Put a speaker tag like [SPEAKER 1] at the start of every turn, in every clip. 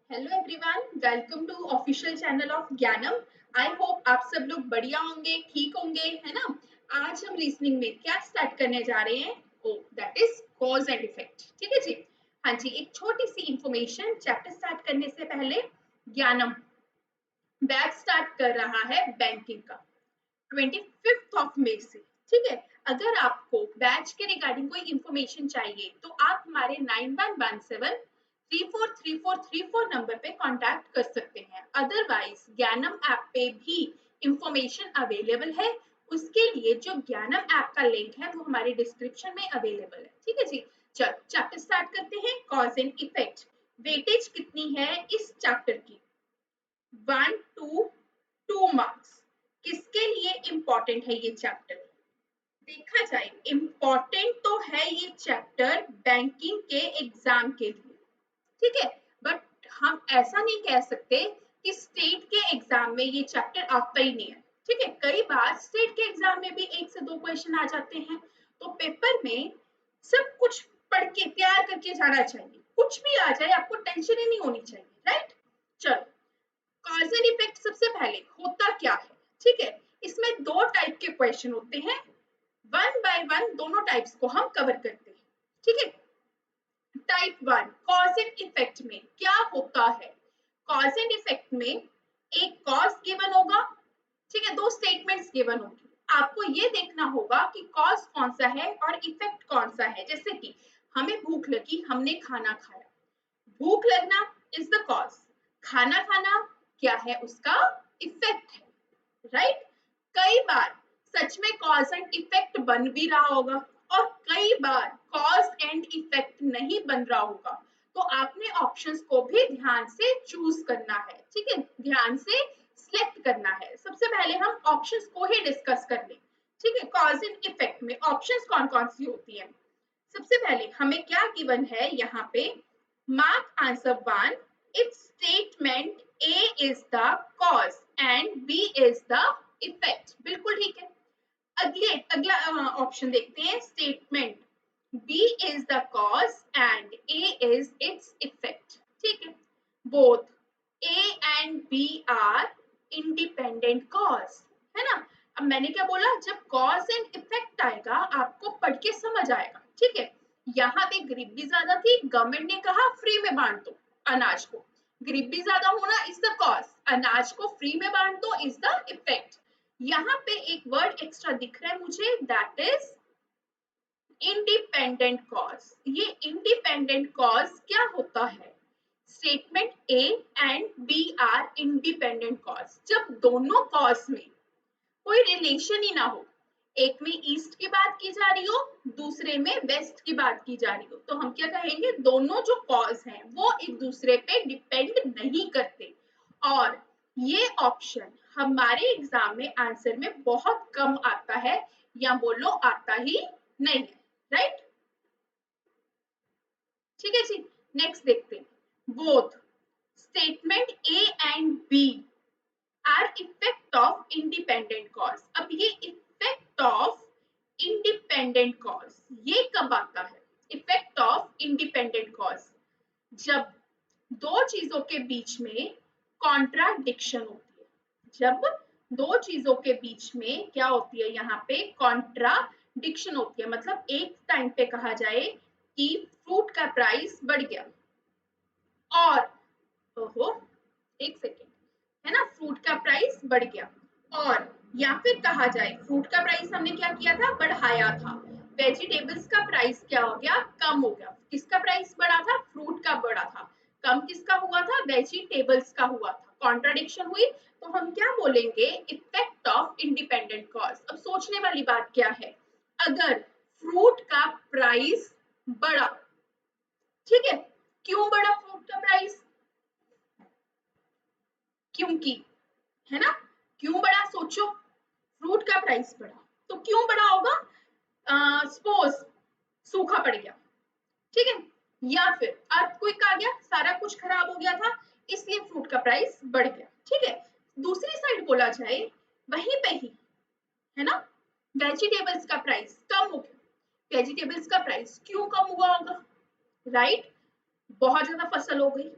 [SPEAKER 1] Hello everyone, welcome to official channel of Gyanam. I hope आप सब लोग बढ़िया होंगे, ठीक होंगे, है ना। आज हम रीजनिंग में क्या स्टार्ट करने जा रहे हैं? Oh, that is cause and effect. ठीक है जी। हाँ जी, एक छोटी सी इंफॉर्मेशन चैप्टर स्टार्ट करने से पहले। ज्ञानम बैच स्टार्ट कर रहा है बैंकिंग का 25 मई से। ठीक है। अगर आपको बैच के रिगार्डिंग कोई इंफॉर्मेशन चाहिए तो आप हमारे 9117 343434 नंबर पे कांटेक्ट कर सकते हैं। अदरवाइज ज्ञानम ऐप पे भी इंफॉर्मेशन अवेलेबल है। उसके लिए जो ज्ञानम ऐप का लिंक है वो हमारे डिस्क्रिप्शन में अवेलेबल है। ठीक है जी। चलो चैप्टर स्टार्ट करते हैं। Cause and effect. वेटेज कितनी है इस चैप्टर की? 1 to 2 मार्क्स। किसके लिए इंपॉर्टेंट है ये चैप्टर? देखा जाए, इंपॉर्टेंट तो है ये चैप्टर बैंकिंग के एग्जाम के लिए। ठीक है। बट हम ऐसा नहीं कह सकते कि स्टेट के एग्जाम में ये चैप्टर आता ही नहीं है। ठीक है। कई बार स्टेट के एग्जाम में भी 1 से 2 क्वेश्चन आ जाते हैं। तो पेपर में सब कुछ पढ़ के तैयार करके जाना चाहिए। कुछ भी आ जाए आपको टेंशन ही नहीं होनी चाहिए। राइट। चलो, कॉज एंड इफेक्ट सबसे पहले होता क्या है? ठीक है। इसमें 2 टाइप के क्वेश्चन होते हैं। वन बाय वन दोनों टाइप्स को हम कवर करते हैं। ठीक है। टाइप 1 कॉज एंड इफेक्ट में क्या होता है? कॉज एंड इफेक्ट में एक कॉज गिवन होगा। ठीक है। 2 स्टेटमेंट्स गिवन होगी। आपको ये देखना होगा कि कॉज कौन सा है और इफेक्ट कौन सा है। जैसे कि हमें भूख लगी, हमने खाना खाया। भूख लगना इज द कॉज। खाना खाना क्या है? उसका इफेक्ट है। राइट। कई बार सच में कॉज एंड इफेक्ट बन भी रहा होगा और कई बार कॉज एंड इफेक्ट नहीं बन रहा होगा। तो आपने ऑप्शंस को भी ध्यान से चूज करना है। ठीक है। ध्यान से सिलेक्ट करना है। सबसे पहले हम ऑप्शंस को ही डिस्कस कर लें। ठीक है। कॉज एंड इफेक्ट में ऑप्शंस कौन कौन सी होती है? सबसे पहले हमें क्या गिवन है यहाँ पे? Mark answer 1 if statement A is the cause and B is the effect। बिल्कुल ठीक है। अगला ऑप्शन देखते हैं। Statement B is the cause and A is its effect। ठीक है। Both A and B are independent cause, है ना। अब मैंने क्या बोला? जब कॉज एंड इफेक्ट आएगा आपको पढ़ के समझ आएगा। ठीक है। यहाँ पे गरीबी ज्यादा थी, गवर्नमेंट ने कहा फ्री में बांट दो अनाज को। गरीबी ज्यादा होना इज द कॉज, अनाज को फ्री में बांट दो इज द इफेक्ट। यहाँ पे एक वर्ड एक्स्ट्रा दिख रहा है मुझे, दैट इज इंडिपेंडेंट कॉज। ये इंडिपेंडेंट कॉज क्या होता है? Statement A and B are independent cause. जब दोनों कॉज में कोई रिलेशन ही ना हो, एक में ईस्ट की बात की जा रही हो, दूसरे में वेस्ट की बात की जा रही हो, तो हम क्या कहेंगे? दोनों जो कॉज हैं वो एक दूसरे पे डिपेंड नहीं करते। और ये ऑप्शन हमारे एग्जाम में आंसर में बहुत कम आता है, या बोलो आता ही नहीं है। राइट। ठीक है जी। नेक्स्ट देखते हैं। Both statement A and B are effect of independent cause. अब ये इफेक्ट ऑफ इंडिपेंडेंट कॉज ये कब आता है? इफेक्ट ऑफ इंडिपेंडेंट कॉज जब दो चीजों के बीच में कॉन्ट्राडिक्शन होती है। जब दो चीजों के बीच में क्या होती है? यहाँ पे कॉन्ट्राडिक्शन होती है। मतलब एक टाइम पे कहा जाए कि फ्रूट का प्राइस बढ़ गया और ओहो एक सेकेंड, है ना, फ्रूट का प्राइस बढ़ गया। और या फिर कहा जाए फ्रूट का प्राइस हमने क्या किया था? बढ़ाया था। वेजिटेबल्स का प्राइस क्या हो गया? कम हो गया। किसका प्राइस बढ़ा था? फ्रूट का बढ़ा था। कम किसका हुआ था? वेजिटेबल्स का हुआ था। कॉन्ट्राडिक्शन हुई तो हम क्या बोलेंगे? Effect of independent cause. अब सोचने वाली बात क्या है? अगर फ्रूट का प्राइस बढ़ा, ठीक है, क्यों बढ़ा फ्रूट का प्राइस? क्योंकि, है ना, क्यों बढ़ा? सोचो, फ्रूट का प्राइस बढ़ा तो क्यों बढ़ा होगा? सपोज सूखा पड़ गया, ठीक है, या फिर अर्थक्वेक आ गया, सारा कुछ खराब हो गया था, इसलिए फ्रूट का प्राइस बढ़ गया। ठीक है। दूसरी साइड बोला जाए, वहीं पे ही, है ना, वेजिटेबल्स का प्राइस कम हो गया। वेजिटेबल्स का प्राइस क्यों कम हुआ होगा? राइट। बहुत ज्यादा फसल हो गई,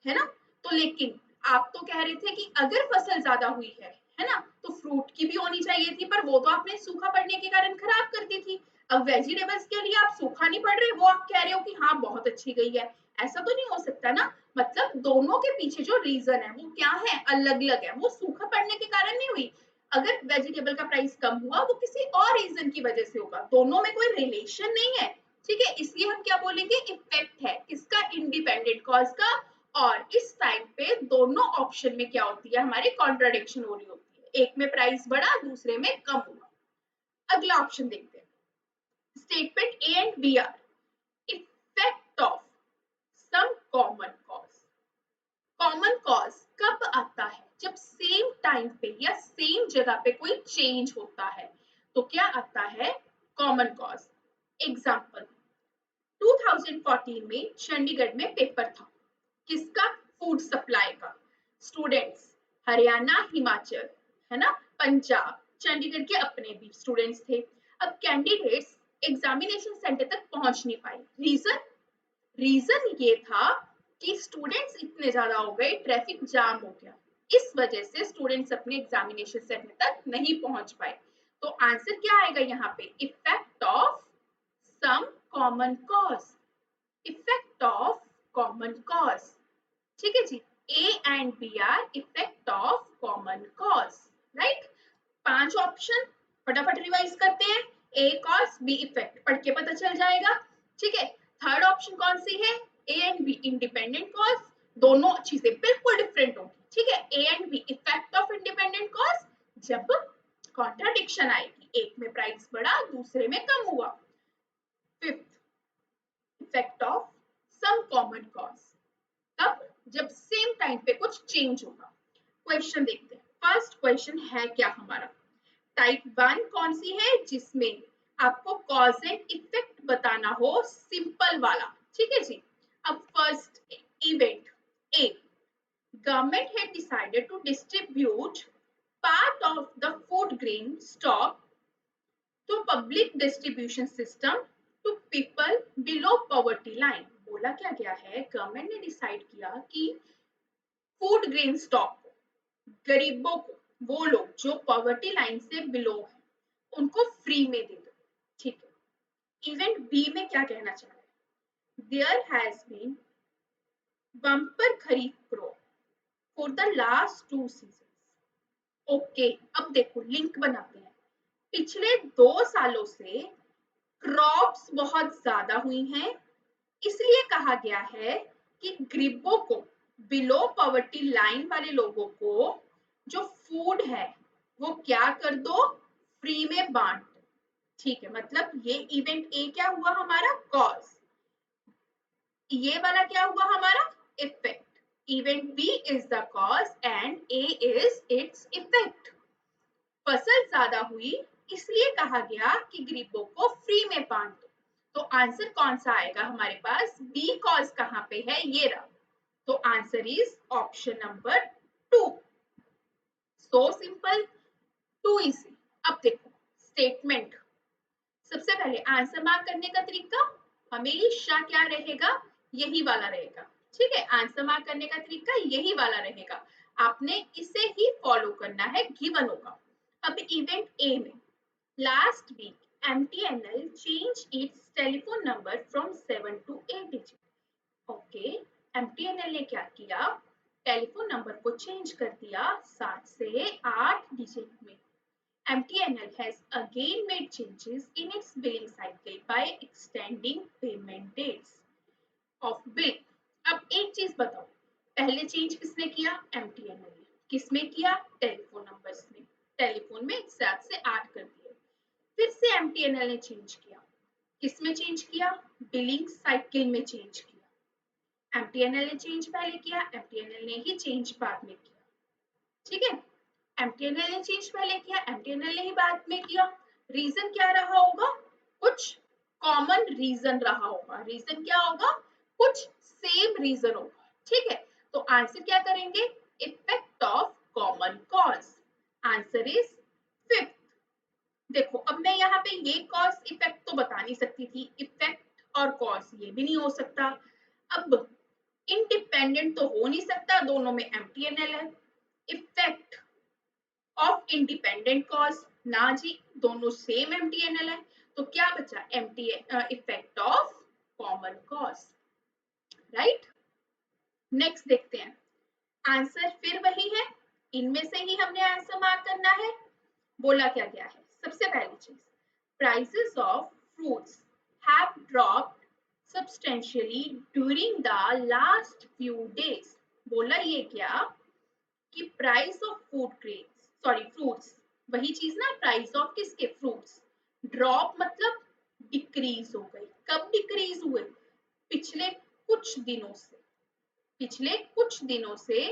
[SPEAKER 1] है ना, तो लेकिन आप तो कह रहे थे कि अगर फसल ज्यादा हुई है ना, तो फ्रूट की भी होनी चाहिए थी, पर वो तो आपने सूखा पड़ने के कारण खराब कर दी थी। अब वेजिटेबल्स के लिए आप सूखा नहीं पड़ रहे, वो आप कह रहे हो कि हाँ बहुत अच्छी गई है। ऐसा तो नहीं हो सकता ना, मतलब दोनों के पीछे जो रीजन है वो क्या है, अलग अलग है। वो सूखा पड़ने के कारण नहीं हुई। अगर वेजिटेबल का प्राइस कम हुआ वो किसी और रीजन की वजह से होगा, दोनों में कोई रिलेशन नहीं है। ठीक है, इसलिए हम क्या बोलेंगे, इफेक्ट है किसका, इंडिपेंडेंट कॉज का। और इस टाइम पे दोनों ऑप्शन में क्या होती है, हमारी कॉन्ट्राडिक्शन हो रही होती है, एक में प्राइस बढ़ा दूसरे में कम हुआ। अगला ऑप्शन देखते हैं, statement A and B are effect of some common cause. Common cause कब आता है, जब सेम टाइम पे या सेम जगह पे कोई चेंज होता है, तो क्या आता है, कॉमन कॉज। एग्जाम्पल, 2014 में चंडीगढ़ में पेपर था, किसका, फूड सप्लाई का। स्टूडेंट्स हरियाणा, हिमाचल, है ना, पंजाब, चंडीगढ़ के अपने भी स्टूडेंट्स थे। अब कैंडिडेट्स एग्जामिनेशन सेंटर तक पहुंच नहीं पाए, रीजन, रीजन ये था कि स्टूडेंट्स इतने ज्यादा हो गए, ट्रैफिक जाम हो गया, इस वजह से स्टूडेंट्स अपने एग्जामिनेशन सेंटर तक नहीं पहुंच पाए। तो आंसर क्या आएगा यहाँ पे, effect of some common cause, effect of common cause. ठीक है जी, A and B are effect of common cause, right. 5 option फटाफट रिवाइज करते हैं, ए कॉज बी इफेक्ट, पढ़ के पता चल जाएगा। ठीक है, थर्ड ऑप्शन कौन सी है, A and B independent cause, दोनों चीजें बिल्कुल डिफरेंट होंगी। ठीक है, A and B effect of independent cause, जब कॉन्ट्राडिक्शन आएगी, एक में प्राइस बढ़ा दूसरे में कम हुआ। Fifth, effect of some common cause, तब जब सेम टाइम पे कुछ चेंज होगा। क्वेश्चन देखते हैं, फर्स्ट क्वेश्चन है क्या हमारा, टाइप 1 कौन सी है, जिसमें आपको कॉज एंड इफेक्ट बताना हो, सिंपल वाला। ठीक है जी, अब first event A, government had decided to distribute part of the food grain stock to public distribution system to people below poverty line। बोला क्या गया है, गवर्नमेंट ने डिसाइड किया कि फूड ग्रेन स्टॉक को गरीबों को, वो लोग जो पॉवर्टी लाइन से बिलो है, उनको फ्री में दे दो। ठीक है, इवेंट बी में क्या कहना चाह रहे हैं, there has been bumper kharif crop for the last 2 season. Okay, अब देखो लिंक बनाते हैं, पिछले 2 सालों से क्रॉप्स बहुत ज्यादा हुई हैं, इसलिए कहा गया है कि गरीबों को, बिलो पॉवर्टी लाइन वाले लोगों को जो फूड है वो क्या कर दो, फ्री में बांट दो। ठीक है, मतलब ये इवेंट ए क्या हुआ हमारा, कॉज, ये वाला क्या हुआ हमारा, effect. Event B is the cause and A is its effect. फसल ज्यादा हुई इसलिए कहा गया कि गरीबों को फ्री में बांट दो। तो आंसर कौन सा आएगा हमारे पास, बी कॉज कहाँ पे है, ये रहा। तो answer is option number 2। So simple, 2 easy. अब देखो स्टेटमेंट, सबसे पहले आंसर मार्क करने का तरीका हमेशा क्या रहेगा, यही वाला रहेगा। ठीक है, आंसर मार्क करने का तरीका यही वाला रहेगा, आपने इसे ही फॉलो करना है, गिवन होगा। अब इवेंट ए में, last week MTNL change its telephone number from 7 to 8 digit. Okay, MTNL ने क्या किया, टेलीफोन नंबर को चेंज कर दिया 7 से 8 डिजिट में। MTNL has again made changes in its billing cycle by extending payment dates of bill। अब एक चीज बताओ, पहले चेंज किसने किया, MTNL ने, किसमें किया, टेलीफोन नंबर्स में, टेलीफोन में 7 से 8 कर दिए। फिर से MTNL ने चेंज किया, किसमें चेंज किया, बिलिंग साइकिल में चेंज किया। MTNL ने चेंज पहले किया, MTNL ने ही चेंज बाद में किया। ठीक है, एमटीएनएल ने चेंज पहले किया, एमटीएनएल ने ही बाद में किया। रीजन क्या रहा होगा, कुछ कॉमन रीजन रहा होगा, रीजन क्या होगा, कुछ सेम रीजन होगा। ठीक है, तो आंसर क्या करेंगे, effect of common cause, answer is fifth. देखो अब मैं यहाँ पे ये कॉज इफेक्ट तो बता नहीं सकती थी, इफेक्ट और कॉज ये भी नहीं हो सकता। अब इंडिपेंडेंट तो हो नहीं सकता, दोनों में एमटीएनएल है। इफेक्ट ऑफ इंडिपेंडेंट कॉज, ना जी, दोनों सेम एमटीएनएल है, तो क्या बचा, MT effect of common cause, right. Next देखते हैं, आंसर फिर वही है, इनमें से ही हमने आंसर मार्क करना है। बोला क्या गया है, सबसे पहली चीज, prices of fruits have dropped substantially during the last few days। बोला ये क्या कि price of food grains, sorry fruits, वही चीज ना, प्राइस ऑफ किसके, फ्रूट्स, ड्रॉप मतलब डिक्रीज हो गई। कब डिक्रीज हुए, पिछले कुछ दिनों से, पिछले कुछ दिनों से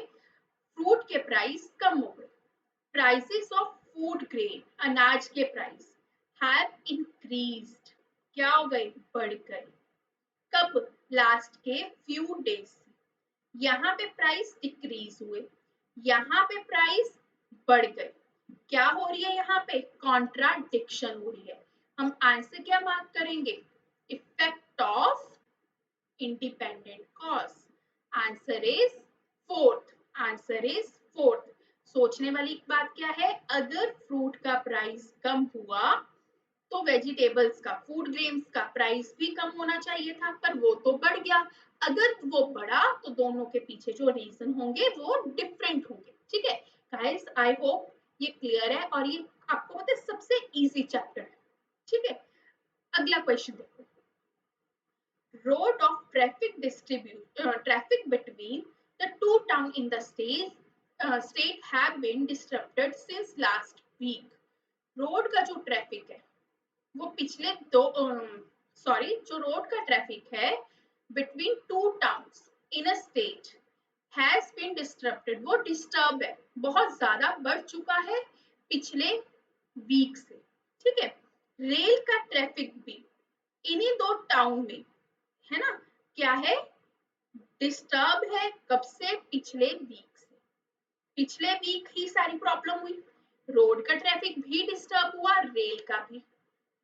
[SPEAKER 1] फ्रूट के प्राइस कम हो गए। प्राइसेस ऑफ फूड ग्रेन, अनाज के प्राइस, हैव इंक्रीज्ड, क्या हो गए, बढ़ गए। कब, लास्ट के फ्यू डेज, यहाँ पे प्राइस डिक्रीज हुए, यहाँ पे प्राइस बढ़ गए। क्या हो रही है यहाँ पे, कॉन्ट्राडिक्शन हो रही है। हम आंसर क्या मार्क करेंगे, effect of independent cause. Answer is fourth, answer is fourth. सोचने वाली बात क्या है, अगर फ्रूट का प्राइस कम हुआ तो वेजिटेबल्स का, फूड ग्रेन्स का प्राइस भी कम होना चाहिए था, पर वो तो बढ़ गया। अगर वो बढ़ा तो दोनों के पीछे जो रीजन होंगे वो डिफरेंट होंगे, ठीक है। गाइस आई होप ये क्लियर है, और ये आपको पता है सबसे इजी चैप्टर है, ठीक है। अगला क्वेश्चन देखो, road of traffic between the two towns in the state have been disrupted since last week। Road का जो ट्रैफिक है वो पिछले दो, सॉरी, जो रोड का ट्रैफिक है between two towns in a state has been disturbed, वो डिस्टर्ब है, बहुत ज्यादा बढ़ चुका है पिछले वीक से, ठीक है। रेल का ट्रैफिक भी इन्हीं दो टाउन में, है ना, क्या है, डिस्टर्ब है। कब से, पिछले वीक से, पिछले वीक ही सारी प्रॉब्लम हुई, रोड का ट्रैफिक भी डिस्टर्ब हुआ, रेल का भी।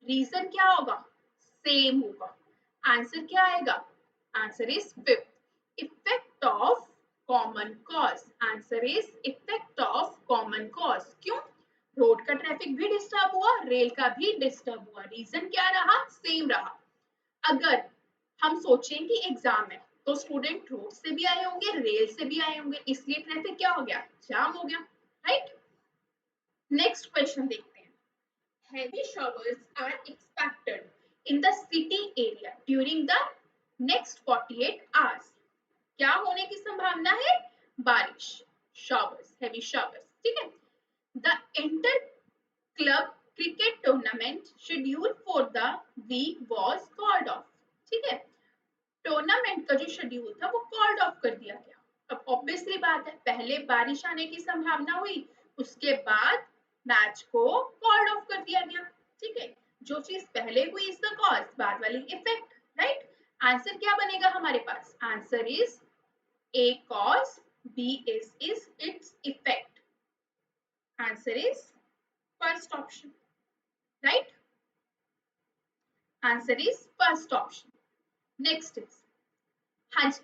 [SPEAKER 1] रीजन क्या होगा, सेम होगा। आंसर क्या आएगा, answer is fifth, effect of common cause. Answer is effect of common cause. क्यों, रोड का ट्रैफिक भी डिस्टर्ब हुआ, रेल का भी डिस्टर्ब हुआ, रीजन क्या रहा, सेम रहा। अगर हम सोचें कि एग्जाम है तो स्टूडेंट रोड से भी आए होंगे, रेल से भी आए होंगे, इसलिए ट्रैफिक क्या हो गया, जाम हो गया, राइट। नेक्स्ट क्वेश्चन देखते हैं, heavy showers are expected in the city area during the next 48 hours। क्या होने की संभावना है, बारिश, showers, heavy showers, ठीक है। The inter club cricket tournament schedule for the week was called off, ठीक है। टूर्नामेंट का जो शेड्यूल था वो कॉल्ड ऑफ कर दिया गया। अब ऑब्वियसली बात है, पहले बारिश आने की संभावना हुई, उसके बाद मैच को कॉल्ड ऑफ कर दिया गया, ठीक है। जो चीज पहले हुई इज द कॉज, बाद वाली इफेक्ट, राइट। आंसर क्या बनेगा हमारे पास, answer is A cause, B is its effect. Answer is first option, right. Answer is first option. Next is, हाँ जी,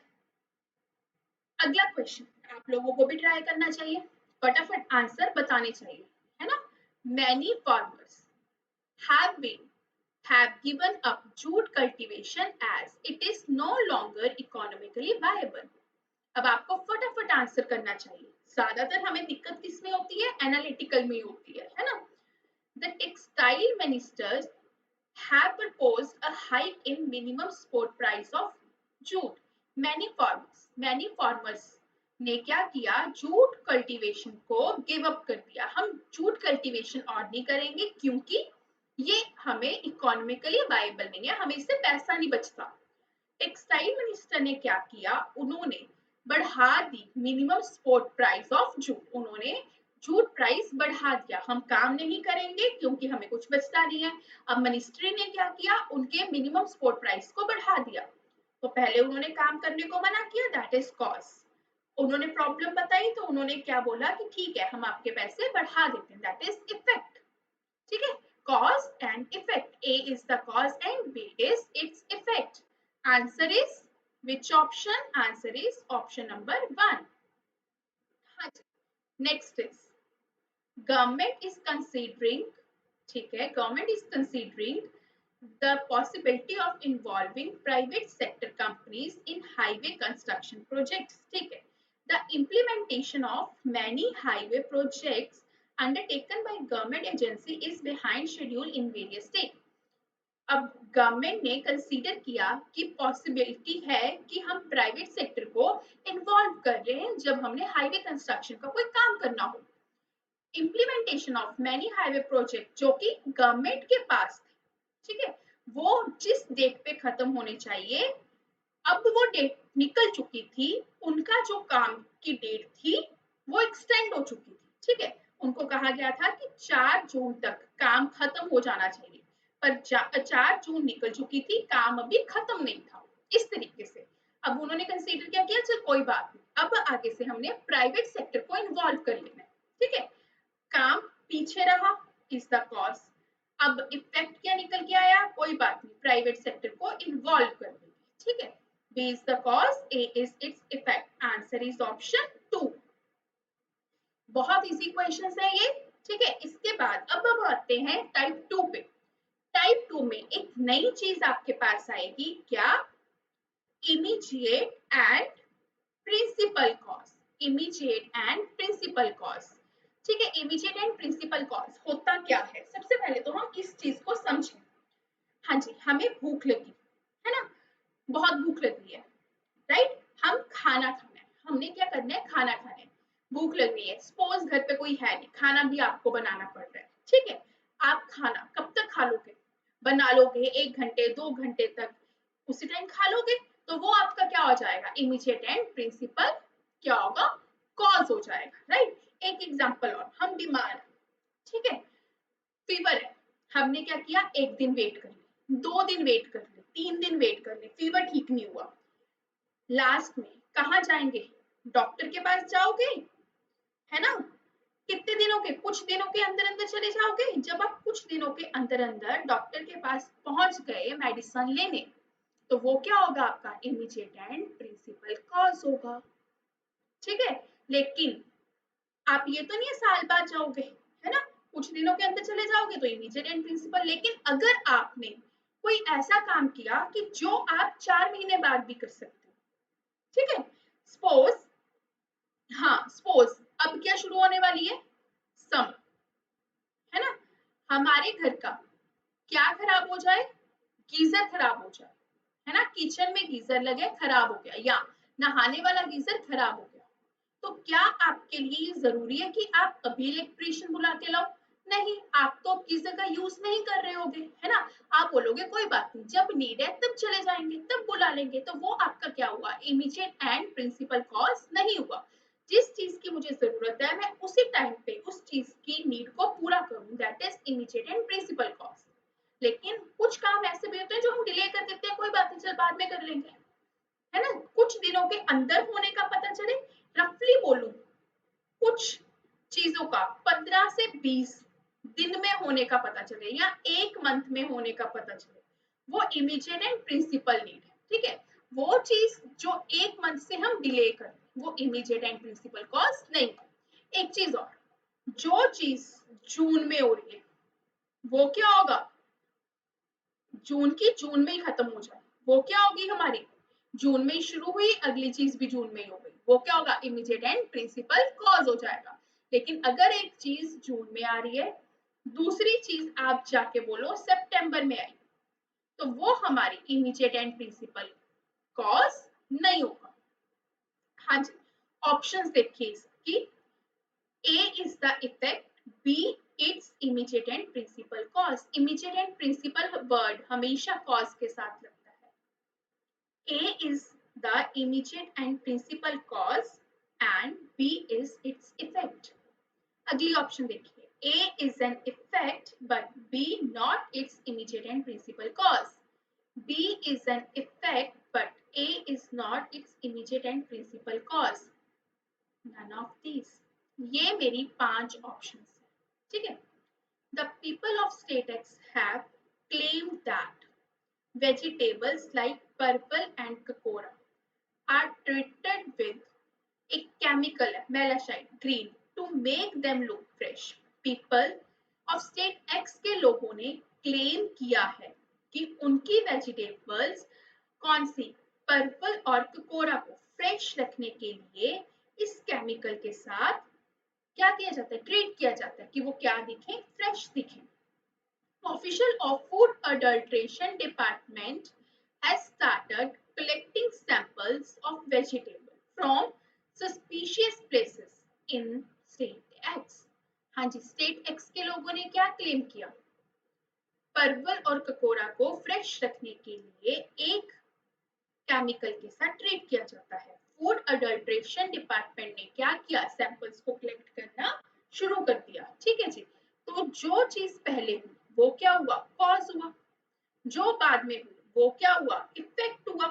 [SPEAKER 1] अगला क्वेश्चन आप लोगों को भी ट्राई करना चाहिए, फटाफट आंसर बताने चाहिए, है ना। Many farmers have been have given up jute cultivation as it is no longer economically viable। अब आपको फटाफट आंसर करना चाहिए, ज्यादातर हमें दिक्कत किसमें होती है, एनालिटिकल में होती है ना। The textile ministers have proposed a hike in minimum support price of jute। many farmers ने क्या किया, जूट कल्टीवेशन को गिव अप कर दिया। हम जूट कल्टीवेशन और नहीं करेंगे क्योंकि ये हमें इकोनॉमिकली वायबल नहीं है, हमें इससे पैसा नहीं बचता। टेक्सटाइल मिनिस्टर ने क्या किया, उन्होंने बढ़ा दी minimum support price of jute, उन्होंने जूट प्राइस बढ़ा दिया। हम काम नहीं करेंगे क्योंकि हमें कुछ बचता नहीं है। अब मिनिस्ट्री ने क्या किया, उनके मिनिमम सपोर्ट प्राइस को बढ़ा दिया। तो पहले उन्होंने काम करने को मना किया, दैट इज कॉज। उन्होंने प्रॉब्लम बताई तो उन्होंने क्या बोला कि ठीक है हम आपके पैसे बढ़ा देते हैं, दैट इज इफेक्ट, ठीक है। Cause and effect, A is the cause and B is its effect. Answer is Which option? Answer is option number 1. Next is government is considering, ठीक है, government is considering the possibility of involving private sector companies in highway construction projects, ठीक है. The implementation of many highway projects undertaken by government agency is behind schedule in various states. अब government ने consider किया कि possibility है कि हम private sector को इन्वॉल्व कर रहे हैं जब हमने हाईवे कंस्ट्रक्शन का कोई काम करना हो. Implementation of many highway project जो कि गवर्नमेंट के पास थे, ठीक है, वो जिस डेट पे खत्म होने चाहिए अब वो डेट निकल चुकी थी, उनका जो काम की डेट थी वो एक्सटेंड हो चुकी थी, ठीक है. उनको कहा गया था कि 4 जून तक काम खत्म हो जाना चाहिए, पर 4 जून निकल चुकी थी, काम अभी खत्म नहीं था. इस तरीके से अब उन्होंने कंसीडर क्या किया, चल कोई बात नहीं, अब आगे से हमने प्राइवेट सेक्टर को इन्वॉल्व कर लेना है, ठीक है. काम पीछे रहा इज द कॉज. अब इफेक्ट क्या निकल के आया, कोई बात नहीं, प्राइवेट सेक्टर को इन्वॉल्व कर देंगे, ठीक है. B is the cause, A is its effect. Answer is option 2. बहुत इजी क्वेश्चन है ये, ठीक है. इसके बाद अब आते हैं टाइप 2 पे. टाइप 2 में एक नई चीज आपके पास आएगी, क्या? Immediate and principal cause. Immediate and principal cause, ठीक है. इमीडिएट एंड प्रिंसिपल कॉज होता क्या है, सबसे पहले तो हम इस चीज को समझें. हाँ जी, हमें भूख लगी है ना, बहुत भूख लगी है, राइट. हम खाना खाना है, हमने क्या करना है, खाना खाना है. भूख लग रही है, सपोज घर पे कोई है नहीं, खाना भी आपको बनाना पड़ रहा है, ठीक है. आप खाना कब तक खा लोगे, बना लोगे 1 घंटे 2 घंटे तक, उसी टाइम खा लोगे, तो वो आपका क्या हो जाएगा, इमीडिएट एंड प्रिंसिपल क्या होगा, कॉज हो जाएगा, राइट. एक एग्जांपल और, हम बीमार हैं, ठीक है, फीवर है, हमने क्या किया, 1 दिन वेट कर ली, 2 दिन वेट कर ली, 3 दिन वेट कर ली, फीवर ठीक नहीं हुआ. लास्ट में कहाँ जाएंगे, डॉक्टर के पास जाओगे, है ना. कितने दिनों के, कुछ दिनों के अंदर अंदर चले जाओगे. जब आप कुछ दिनों के अंदर अंदर डॉक्टर के पास पहुंच गए मेडिसिन लेने, तो वो क्या होगा आपका, इमीडिएट एंड प्रिंसिपल कॉज होगा, ठीक है. लेकिन आप ये तो नहीं है साल बाद जाओगे, है ना, कुछ दिनों के अंदर चले जाओगे तो इमीडिएट एंड प्रिंसिपल. लेकिन अगर आपने कोई ऐसा काम किया कि जो आप 4 महीने बाद भी कर सकते हो, ठीक है. सपोज, हाँ सपोज अब क्या शुरू होने वाली है, समर, है ना. हमारे घर का क्या खराब हो जाए, गीजर खराब हो जाए, है ना. किचन में गीजर लगे, खराब हो गया, या नहाने वाला गीजर खराब हो गया, तो क्या आपके लिए ये जरूरी है कि आप अभी इलेक्ट्रिशियन बुला के लाओ, नहीं. आप तो गीजर का यूज नहीं कर रहे होगे, है ना. आप बोलोगे कोई बात नहीं, जब नीड है तब चले जाएंगे, तब बुला लेंगे, तो वो आपका क्या हुआ, इमीडिएट एंड प्रिंसिपल कॉज नहीं हुआ. जिस चीज की मुझे जरूरत है मैं उसी टाइम पे उस चीज की नीड को पूरा करूं, that is immediate and principal cause. लेकिन कुछ काम ऐसे भी होते हैं जो हम डिले कर देते हैं, कोई बात नहीं, चल बाद में कर लेंगे, है ना. कुछ दिनों के अंदर होने का पता चले, रफली बोलूं, कुछ चीजों का 15 से 20 दिन में होने का पता चले, या 1 मंथ में होने का पता चले, वो इमीडिएट एंड प्रिंसिपल नीड है, ठीक है. वो चीज जो 1 मंथ से हम डिले कर, वो इमीडिएट एंड प्रिंसिपल कॉज नहीं. एक चीज और, जो चीज जून में हो रही है वो क्या होगा, जून की जून में ही खत्म हो जाए, वो क्या होगी हमारी, जून में ही शुरू हुई, अगली चीज भी जून में ही हो गई, वो क्या होगा, इमीडिएट एंड प्रिंसिपल कॉज हो जाएगा. लेकिन अगर एक चीज जून में आ रही है, दूसरी चीज आप जाके बोलो सितंबर में आई, तो वो हमारी इमीडिएट एंड प्रिंसिपल कॉज नहीं होगा. हाँ जी, ऑप्शंस देखिए इसकी. A is the effect, B its immediate and principal cause. Immediate and principal word हमेशा cause के साथ लगता है. A is the immediate and principal cause and B is its effect. अगली ऑप्शन देखिए, A is an effect but B not its immediate and principal cause. B is an effect but A is not its immediate and principal cause. None of these. ये मेरी 5 options हैं, ठीक है. The people of state x have claimed that vegetables like purple and kakora are treated with एक chemical है malachite green to make them look fresh. People of state X के लोगों ने क्लेम किया है कि उनकी वेजिटेबल्स कौन सी पर्पल और ककोरा को फ्रेश रखने के लिए इस केमिकल के साथ क्या किया जाता है, ट्रीट किया जाता है कि वो क्या दिखे, फ्रेश दिखे। Official of Food Adulteration Department has started collecting samples of vegetables from suspicious places in State X। हाँ जी, State X के लोगों ने क्या क्लेम किया, परवल और ककोरा को फ्रेश रखने के लिए एक केमिकल के साथ ट्रीट किया जाता है। फूड अडल्ट्रेशन डिपार्टमेंट ने क्या किया, सैंपल्स को कलेक्ट करना शुरू कर दिया। ठीक है जी, तो जो चीज पहले हुई वो क्या हुआ, कॉज हुआ, जो बाद में हुई वो क्या हुआ, इफेक्ट हुआ।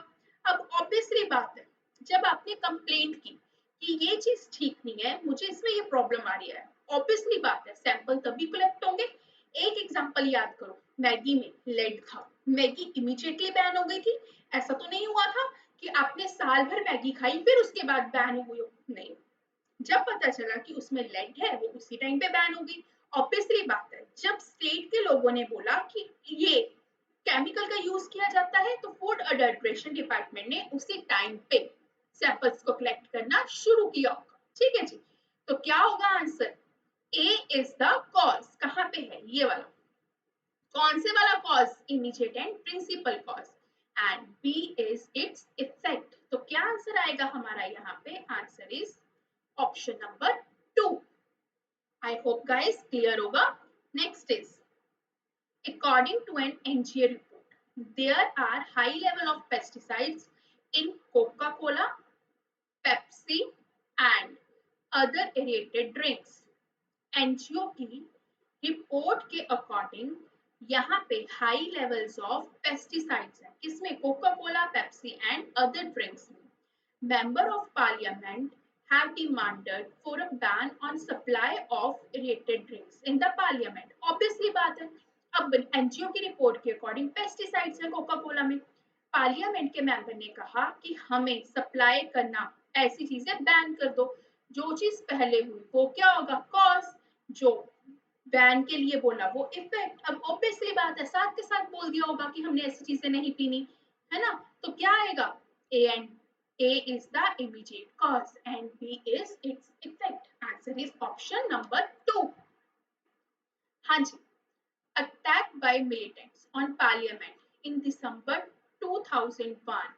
[SPEAKER 1] अब ऑब्वियसली बात है, जब आपने कंप्लेंट की कि ये चीज ठीक नहीं है, मुझे इसमें ये प्रॉब्लम आ रही है, ऑब्वियसली बात है सैंपल तभी कलेक्ट होंगे। एक एग्जांपल याद करो, मैगी में लेड था, मैगी इमीडिएटली बैन हो गई थी। ऐसा तो नहीं हुआ था कि आपने साल भर मैगी खाई फिर उसके बाद बैन हो गई हो, नहीं। जब पता चला कि उसमें लेड है वो उसी टाइम पे बैन हो गई। ऑब्वियसली बात है, जब स्टेट के लोगों ने बोला कि ये केमिकल का यूज किया जाता है तो फूड अडल्ट्रेशन डिपार्टमेंट ने उसी टाइम पे सैंपल्स को कलेक्ट करना शुरू किया होगा। ठीक है जी, तो क्या होगा answer, A is the cause. कहां पे है ये वाला, कौन से वाला cause, immediate and principal cause, and B is its effect. तो क्या आंसर आएगा हमारा यहाँ पे, answer is option number 2। I hope guys clear होगा। Next is, according to an NGA report, there are high level of pesticides in Coca-Cola, Pepsi and other aerated drinks। NGO की report के according यहाँ पे high levels of pesticides हैं, किसमें, Coca Cola, Pepsi and other drinks में। Member of parliament have demanded for a ban on supply of aerated drinks in the parliament। Obviously बात है, अब एनजीओ की रिपोर्ट के अकॉर्डिंग पेस्टिसाइड्स है Coca Cola में, पार्लियामेंट के मेंबर ने कहा कि हमें सप्लाई करना ऐसी चीजें बैन कर दो। जो चीज पहले हुई वो क्या होगा, कॉज, जो बैन के लिए बोला वो इफेक्ट। अब ऑब्वियसली बात है, साथ के साथ बोल दिया होगा कि हमने ऐसी चीजें नहीं पीनी, है ना, तो क्या आएगा, A and A is the immediate cause and B is its effect। Answer is option number 2। हाँ जी, attack by militants on parliament in December 2001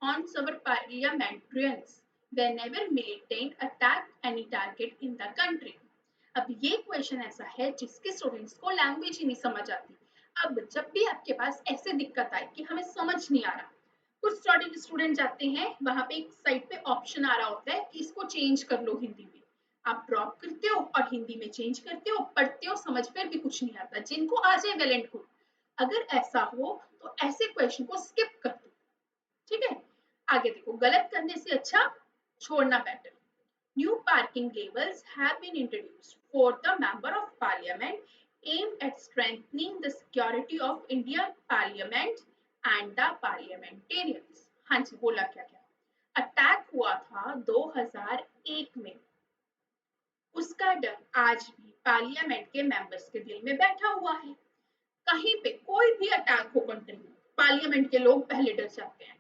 [SPEAKER 1] haunts our parliamentarians whenever militant attack any target in the country। अब ये question ऐसा है जिसके students को language ही नहीं समझ आती। अब जब भी आपके पास ऐसे दिक्कत आए कि हमें समझ नहीं आ रहा, कुछ स्टूडेंट जाते हैं वहां पे एक साइड पे ऑप्शन आ रहा होता है कि इसको चेंज कर लो हिंदी में, आप ड्रॉप करते हो और हिंदी में चेंज करते हो, पढ़ते हो, समझ फिर भी कुछ नहीं आता। जिनको आ जाए वेल एंड गुड, अगर ऐसा हो तो ऐसे क्वेश्चन को स्किप कर दो। ठीक है, आगे देखो, गलत करने से अच्छा छोड़ना better. New parking labels have been introduced for the Member of Parliament aimed at strengthening the security of Indian Parliament and the parliamentarians। हाँ जी, बोला क्या क्या, अटैक हुआ था 2001 में, उसका डर आज भी पार्लियामेंट के मेंबर्स के दिल में बैठा हुआ है। कहीं पे कोई भी अटैक हो कंट्री में, पार्लियामेंट के लोग पहले डर जाते हैं।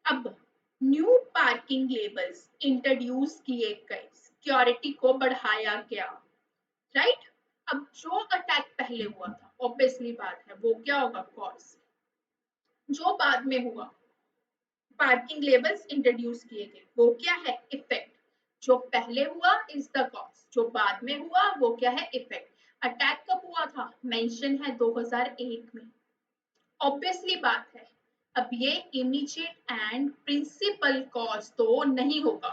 [SPEAKER 1] अब न्यू पार्किंग लेबल्स इंट्रोड्यूस किए गए, सिक्योरिटी को बढ़ाया गया, राइट। अब जो अटैक पहले हुआ था ऑब्वियसली बात है वो क्या होगा, कॉज। जो बाद में हुआ, पार्किंग लेबल्स इंट्रोड्यूस किए गए, वो क्या है, इफेक्ट। जो पहले हुआ इज द कॉज, जो बाद में हुआ वो क्या है, इफेक्ट। अटैक कब हुआ था, मेंशन है 2001 में। ऑब्वियसली बात है, अब ये इमीडिएट एंड प्रिंसिपल कॉज तो नहीं होगा,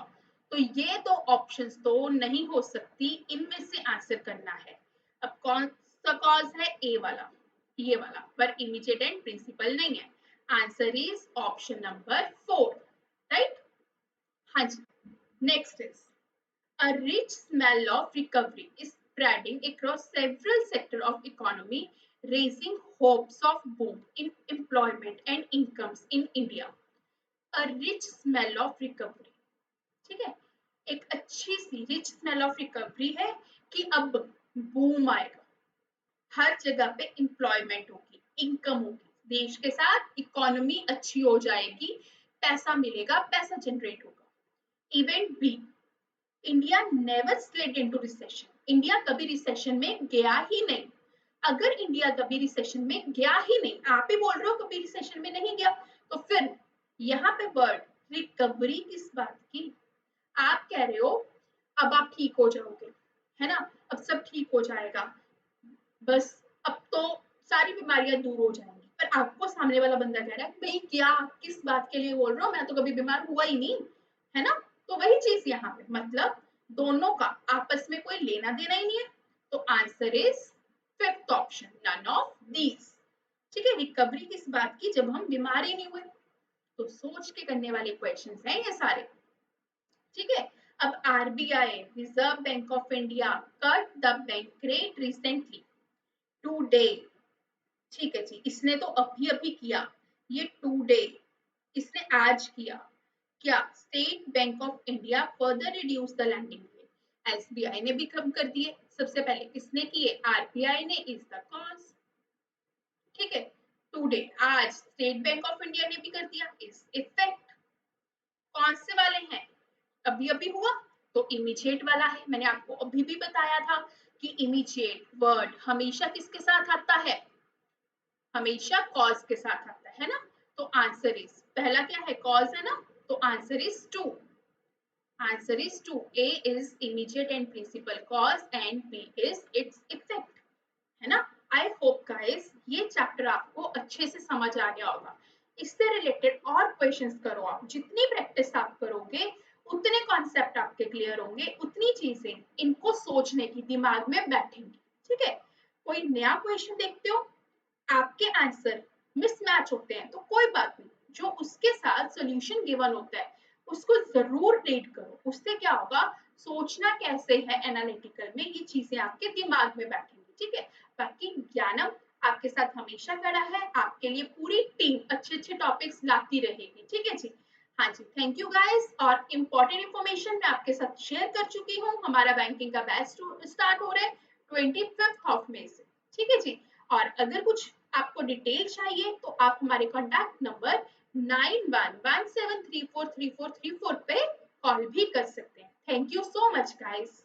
[SPEAKER 1] तो ये दो ऑप्शंस तो नहीं हो सकती, इनमें से आंसर करना है। अब कौन सा कॉज है, ए वाला, ये वाला, पर इमीडिएट एंड प्रिंसिपल नहीं है। Answer is option number 4, right. हाँ जी, next is, a rich smell of recovery is spreading across several sectors of economy, raising hopes of boom in employment and incomes in India। A rich smell of recovery. ठीक है, एक अच्छी सी rich smell of recovery है कि अब boom आएगा, हर जगह पे एम्प्लॉयमेंट होगी, इनकम होगी, देश के साथ इकोनॉमी अच्छी हो जाएगी, पैसा मिलेगा, पैसा जनरेट होगा। Event B, India never slid into recession. India कभी रिसेशन में गया ही नहीं। अगर इंडिया कभी रिसेशन में गया ही नहीं, आप ही बोल रहे हो कभी रिसेशन में नहीं गया, तो फिर यहाँ पे वर्ड रिकवरी किस बात की? आप कह रहे हो अब आप ठीक हो जाओगे, है ना, अब सब ठीक हो जाएगा, बस अब तो सारी बीमारियां दूर हो जाएंगी। पर आपको सामने वाला बंदा कह रहा है भाई क्या, किस बात के लिए बोल रहे हो, मैं तो कभी बीमार हुआ ही नहीं, है ना। तो वही चीज यहाँ पे, मतलब दोनों का आपस में कोई लेना देना ही नहीं है। तो answer is fifth option, none of these. ठीक है, रिकवरी किस बात की, जब हम बीमार ही नहीं हुए। तो सोच के करने वाले क्वेश्चंस हैं ये सारे। ठीक है, अब RBI, reserve bank of India, cut the bank rate recently, today. ठीक है जी, इसने तो अभी अभी किया, ये टुडे, इसने आज किया। क्या state bank of India further reduce the landing rate, SBI ने भी कम कर दिए, सबसे पहले किसने किए, आरबीआई ने, इज द कॉज। ठीक है, टुडे आज स्टेट बैंक ऑफ इंडिया ने भी कर दिया, इज इफेक्ट। कौन से वाले हैं, अभी अभी हुआ तो इमीडिएट वाला है। मैंने आपको अभी भी बताया था कि इमीडिएट वर्ड हमेशा किसके साथ आता है, हमेशा कॉज के साथ आता है ना। तो आंसर इज, पहला क्या है, कॉज है ना, तो answer is two. Answer is two, A is immediate and principal cause and B is its effect, है ना। आई होप गाइस ये चैप्टर आपको अच्छे से समझ आ गया होगा। इससे रिलेटेड और क्वेश्चंस करो आप, जितनी प्रैक्टिस आप करोगे उतने कॉन्सेप्ट आपके क्लियर होंगे, उतनी चीजें इनको सोचने की दिमाग में बैठेंगी। ठीक है, कोई नया क्वेश्चन देखते हो, आपके आंसर मिसमैच होते हैं तो कोई बात नहीं, जो उसके साथ सॉल्यूशन गिवन होता है उसको जरूर रीड करो, उससे क्या होगा, सोचना कैसे है एनालिटिकल में, ये चीजें आपके दिमाग में बैठेंगी। ठीक है, बाकी ज्ञानम आपके साथ हमेशा खड़ा है, आपके लिए पूरी टीम अच्छे अच्छे टॉपिक्स लाती रहेगी। ठीक है जी, हाँ जी, थैंक यू गाइस। और इम्पोर्टेंट इन्फॉर्मेशन मैं आपके साथ शेयर कर चुकी हूँ, हमारा बैंकिंग का बैच स्टार्ट हो रहा है 25 ऑफ मई से। ठीक है जी, और अगर कुछ आपको डिटेल चाहिए तो आप हमारे कॉन्टैक्ट नंबर 9117343434 पे कॉल भी कर सकते हैं। Thank you so much guys.